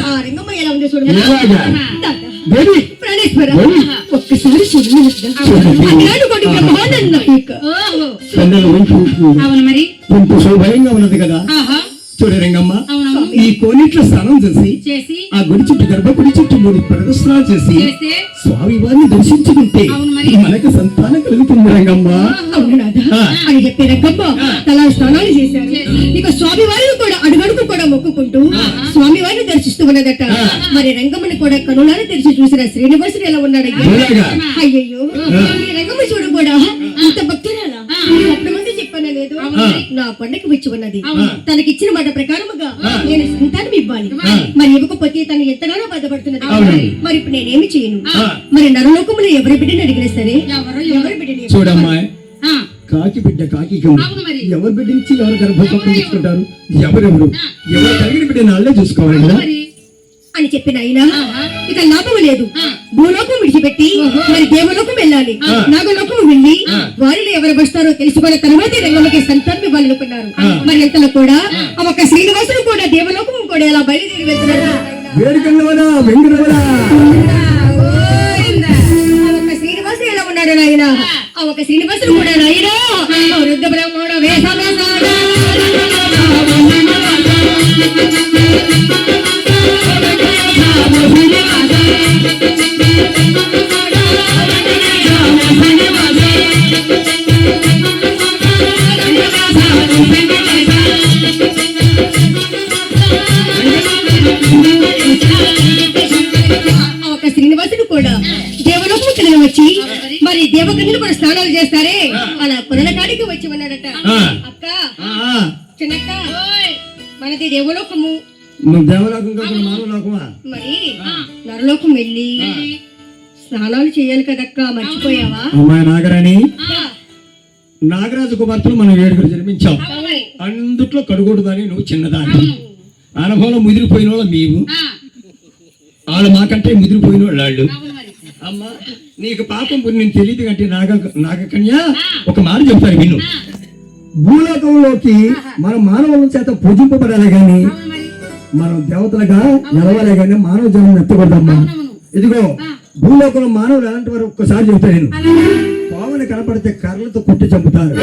ఆ రంగమ్మ ఎలా ఉంది చూడు. ఎలాగా? బేబీ ప్రాణేశ్వర ఒక్కసారి అవును మరి కొంత సౌభయంగా ఉన్నది కదా. చూడ రంగమ్మ, ఈ కోనిట్లో స్నానం చేసి ఆ గుడి చుట్టూ గర్భగుడి చుట్టూ 3 ప్రదర్శనాలు చేసి స్వామి వారిని దర్శించుకుంటే మనకు సంతానం కలుగుతుంది రంగమ్మ అని చెప్పి రంగమ్మ తలా స్నానాలు చేశారు. ఇక స్వామి వారిని కూడా అడుగడుగు కూడా మొక్కుకుంటూ స్వామి వారిని దర్శిస్తూ ఉన్నదట. మరి రంగమ్మని కూడా కనులారా తెరిచి చూసిన శ్రీనివాసుడు ఎలా ఉన్నాడు. అయ్యయ్యో ఈ రంగమ్మ చూడు కూడా ఇంత భక్తురాలా మంది చెప్పానా లేదు. నా కొండకి వచ్చి ఉన్నది. తనకిచ్చిన మాట ప్రకారముగా నేను సంతానం ఇవ్వాలి. మరి ఇవ్వకపోతే తను ఎంతగానో బాధపడుతున్నది. మరి ఇప్పుడు నేనేమి చేయను. మరి నరలోకములు ఎవరి బిడ్డని అడిగినా సరే ఎవరి బిడ్డని చూడమ్మా, కాకి బిడ్డ కాకి ఎవరు బిడ్డ నుంచి ఎవరు గర్భోపం తీసుకుంటారు. ఎవరెవరు కలిగిన బిడ్డ నాళ్ళే చూసుకోవాలి కదా అని చెప్పిన అయినా ఇక లాభం లేదు. భూలోకం విడిచిపెట్టి మరి దేవలోకం వెళ్ళాలి. నాగలోకం వెళ్ళి వారిలో ఎవరు వస్తారో తెలుసుకున్న తర్వాత రంగమ్మకి సంతానం ఇవ్వాలనుకున్నారు. మరి ఎంతలో కూడా ఒక శ్రీనివాసుడు కూడా దేవలోకం కూడా ఎలా బయలుదేరి వెళ్తున్నారు. ఒక శ్రీనివాసుడు ఎలా ఉన్నాడు నాయన. ఒక శ్రీనివాసుడు కూడా నాయన వృద్ధ బ్రాహ్మణ వేషాడు. ఒక శ్రీనివాసుడు కూడా దేవలోకం కింద వచ్చి మరి దేవకన్యలు కూడా స్నానాలు చేస్తారే అలా కొనల కాడికి వచ్చి ఉన్నాడట. అక్క చిన్నక్క మనది దేవలోకము. మరి నరలోకం వెళ్ళి స్నానాలు చేయాలి కదక్క, మర్చిపోయావా? అమ్మాయి నాగరాణి, నాగరాజు కుమార్తెలు మనం 7 జన్మించాం. అందుట్లో కడుగూడదని నువ్వు చిన్నదాన్ని. అనుభవంలో ముదిరిపోయిన వాళ్ళు నీవు, వాళ్ళు మాకంటే ముదిరిపోయిన వాళ్ళు. అమ్మా నీకు పాపం పుణ్యం తెలియదు కంటే నాగకన్య ఒక మాట చెప్తారు విను. భూలోకంలోకి మన మానవుల చేత పూజింపబడాలి గాని మనం దేవతలుగా నిలవాలే గాని మానవ జన్మ ఎత్తకూడదమ్మా. ఇదిగో భూలోకంలో మానవులు ఎలాంటి వారు ఒక్కసారి చెబుతారు నేను. పావుని కనపడితే కర్రలతో కొట్టి చంపుతారు,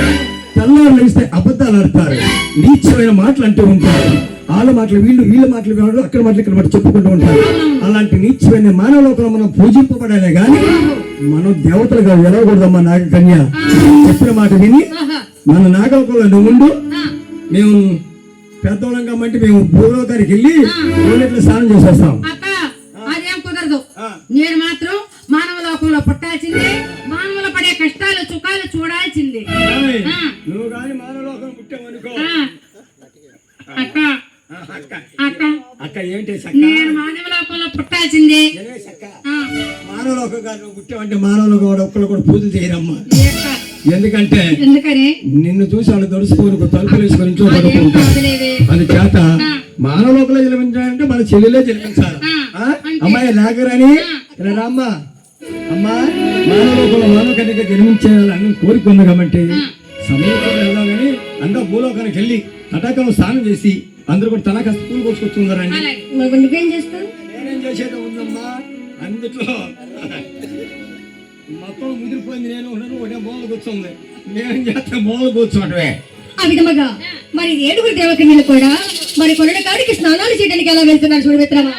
తెల్లారు లేస్తే అబద్ధాలు ఆడతారు, నీచమైన మాటలు అంటూ ఉంటారు. వాళ్ళ మాటలు వీళ్ళ మాటలు వీళ్ళు, అక్కడ మాటలు ఇక్కడ మాట చెప్పుకుంటూ ఉంటారు. అలాంటి నీచమైన మానవ లోకంలో మనం పూజింపబడాలే గాని మనం దేవతలుగా వెళ్ళకూడదమ్మా. నాగకన్య చెప్పిన మాట విని మన నాగలోకంలో నువ్వు ఉండు. మేము పెద్దవాళ్ళం కాబట్టి మేము భూలోకానికి వెళ్ళి కోనేట్లో స్నానం చేసేస్తాం. అదేం కుదరదు. నేను మాత్రం మానవ లోకంలో పుట్టాల్సిందే, మానవులు పడే కష్టాలు సుఖాలు చూడాల్సిందే. నువ్వు కానీ మానవ లోకం పుట్టావనుకో అక్క అక్క ఏంటి నేను మానవ లోకంలో పుట్టాల్సిందే. మానవ లోకం కాదు, నువ్వు పుట్టావంటే మానవులు కూడా ఒక్కరు కూడా పూజలు చేయరమ్మా. ఎందుకంటే నిన్ను చూసి వాళ్ళు దొరుకుని తలుపులు వేసుకొని ఇంట్లో పడుకుంటారు. అది చేత మానవ లోకంలో జన్మించాలంటే మన చెల్లెలే జన్మించాలి. అమ్మాయి నాగరాణి ఇలా రామ్మా. అమ్మా మానవ లోకంలో మానవ కన్యగా జన్మించాలని కోరుకుంది కాబట్టి సమయంలో వెళ్దామని అందరూ భూలోకానికి వెళ్ళి తటాకలో స్నానం చేసి అందరూ కూడా తనక స్కూల్ కోసుకొచ్చుకున్నారండి. నువ్వేం చేస్తావు? నేనేం చేసేది ఉందమ్మా. అందుట్లో మొత్తం ముదిరిపోయింది. నేను ఒకటే మూల కూర్చుంది. నేనేం చేస్తే మూల కూర్చోటమే. ఆ విధముగా మరి 7 దేవకన్యలు కూడా మరి కొనల కాడికి స్నానాలు చేయడానికి ఎలా వెళ్తున్నారు చూడు మిత్రమా.